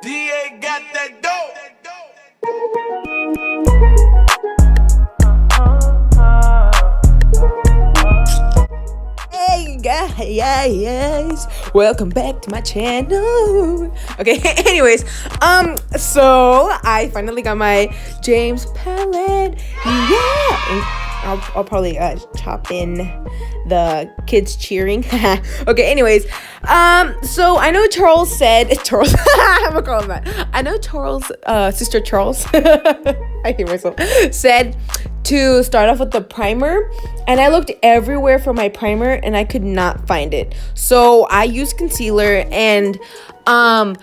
DA got that dope. Hey guys, welcome back to my channel. Okay, anyways, so I finally got my James palette. Yeah, I'll probably chop in the kids cheering. Okay, anyways, so I know Charles said I'm gonna call him that. I know Charles, sister Charles, I hate myself, said to start off with the primer, and I looked everywhere for my primer and I could not find it. So I used concealer, and I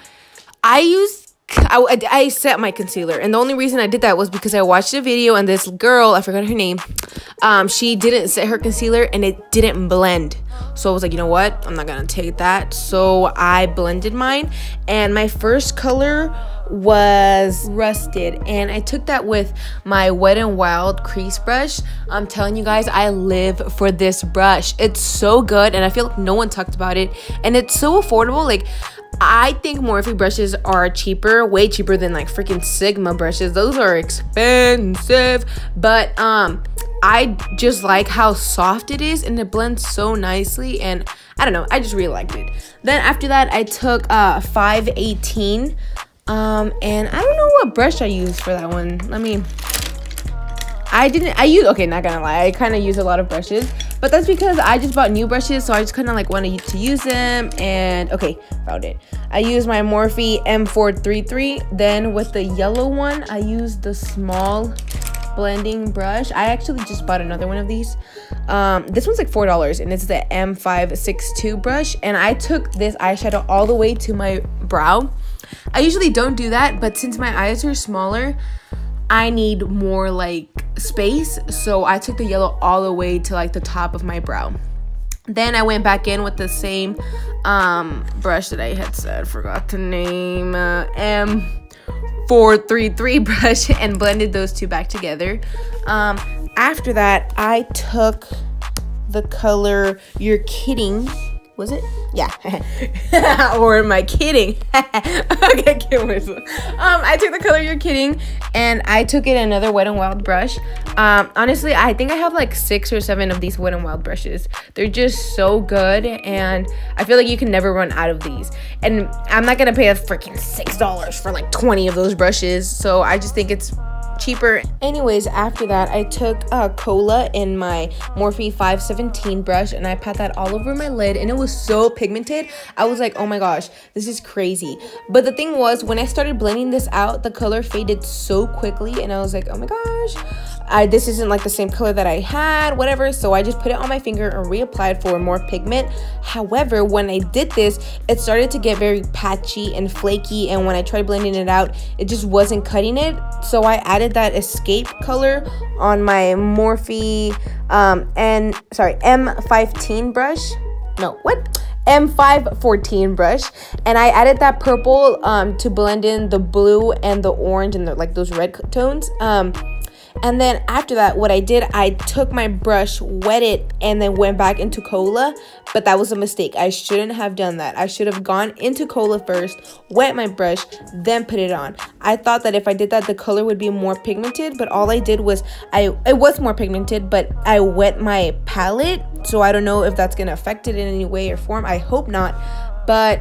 set my concealer, and the only reason I did that was because I watched a video and this girl, I forgot her name, she didn't set her concealer and it didn't blend. So I was like, you know what, I'm not gonna take that. So I blended mine, and my first color was Rusted, and I took that with my Wet n Wild crease brush. I'm telling you guys, I live for this brush. It's so good, and I feel like no one talked about it, and it's so affordable. Like, I think Morphe brushes are cheaper, way cheaper than like freaking Sigma brushes. Those are expensive, but I just like how soft it is, and it blends so nicely, and I don't know, I just really liked it. Then after that, I took 518, and I don't know what brush I used for that one. Okay, not gonna lie, I kind of use a lot of brushes, but that's because I just bought new brushes, so I just kind of like wanted to use them. And okay, found it. I used my Morphe M433. Then with the yellow one, I used the small blending brush. I actually just bought another one of these. This one's like $4, and it's the M562 brush, and I took this eyeshadow all the way to my brow. I usually don't do that, but since my eyes are smaller, I need more like space, so I took the yellow all the way to like the top of my brow. Then I went back in with the same brush that I had said, forgot the name, M433 brush, and blended those two back together. After that, I took the color You're Kidding. Was it? Yeah. Or am I kidding? Okay, kill myself. I took the color You're Kidding, and I took it another Wet n Wild brush. Honestly, I think I have like 6 or 7 of these Wet n Wild brushes. They're just so good, and I feel like you can never run out of these. And I'm not gonna pay a freaking $6 for like 20 of those brushes, so I just think it's cheaper. Anyways, after that, I took Cola in my Morphe 517 brush, and I pat that all over my lid, and it was so pigmented. I was like, oh my gosh, this is crazy. But the thing was, when I started blending this out, the color faded so quickly, and I was like, oh my gosh, this isn't like the same color that I had, whatever. So I just put it on my finger and reapplied for more pigment. However, when I did this, it started to get very patchy and flaky, and when I tried blending it out, it just wasn't cutting it. So I added that Escape color on my Morphe M15 brush. No, what? M514 brush, and I added that purple to blend in the blue and the orange and like those red tones. And then after that, what I did, I took my brush, wet it, and then went back into Cola. But that was a mistake. I shouldn't have done that. I should have gone into Cola first, wet my brush, then put it on. I thought that if I did that, the color would be more pigmented, but all I did was, it was more pigmented, but I wet my palette. So I don't know if that's gonna affect it in any way or form. I hope not. But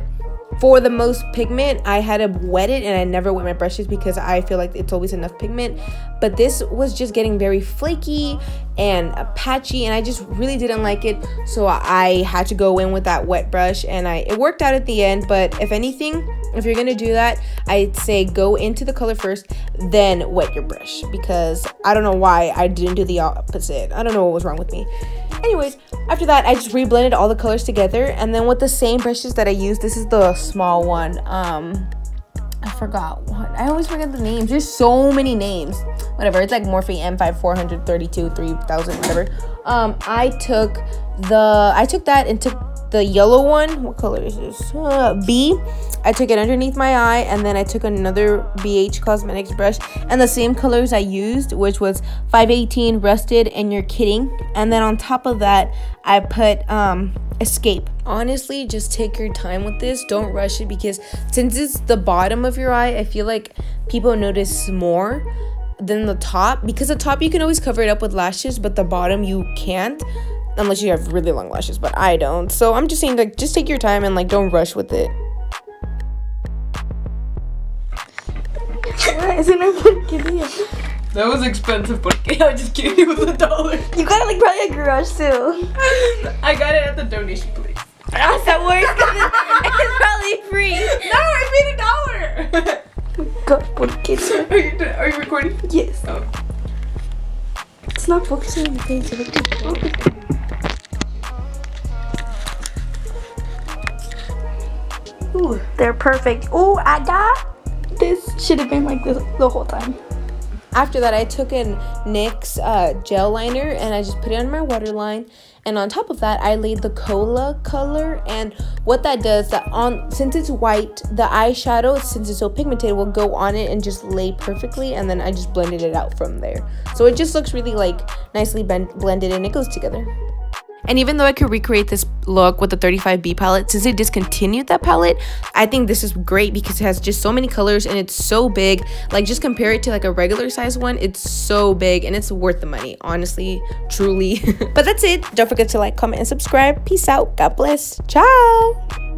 for the most pigment, I had to wet it, and I never wet my brushes because I feel like it's always enough pigment. But this was just getting very flaky and patchy, and I just really didn't like it. So I had to go in with that wet brush, and it worked out at the end. But if anything, if you're gonna do that, I'd say go into the color first, then wet your brush, because I don't know why I didn't do the opposite. I don't know what was wrong with me. Anyways, after that, I just reblended all the colors together, and then with the same brushes that I used, this is the small one. I forgot what. I always forget the names. There's so many names. Whatever. It's like Morphe M5 432 3000 whatever. I took that and took the yellow one. What color is this? B. I took it underneath my eye, and then I took another BH Cosmetics brush and the same colors I used, which was 518, Rusted, and You're Kidding. And then on top of that, I put Escape. Honestly, just take your time with this. Don't rush it, because since it's the bottom of your eye, I feel like people notice more than the top, because the top you can always cover it up with lashes, but the bottom you can't unless you have really long lashes, but I don't. So I'm just saying, like, just take your time and, like, don't rush with it. Why isn't it kidding? That was expensive, but I just kidding. It was $1. You got it like probably a garage too. I got it at the donation place. That's that works. It's probably free. No, I paid $1. God, porque Are you recording? yes. Oh. It's not focusing on the page. Ooh, they're perfect. Ooh, I got this. Should have been like this the whole time. After that, I took an NYX gel liner and I just put it on my waterline. And on top of that, I laid the cola color. And what that does, since it's white, the eyeshadow, since it's so pigmented, will go on it and just lay perfectly. And then I just blended it out from there. So it just looks really, like, nicely blended, and it goes together. And even though I could recreate this look with the 35B palette, since they discontinued that palette, I think this is great because it has just so many colors and it's so big. Like, just compare it to like a regular size one, it's so big and it's worth the money, honestly, truly. But that's it. Don't forget to like, comment, and subscribe. Peace out. God bless. Ciao.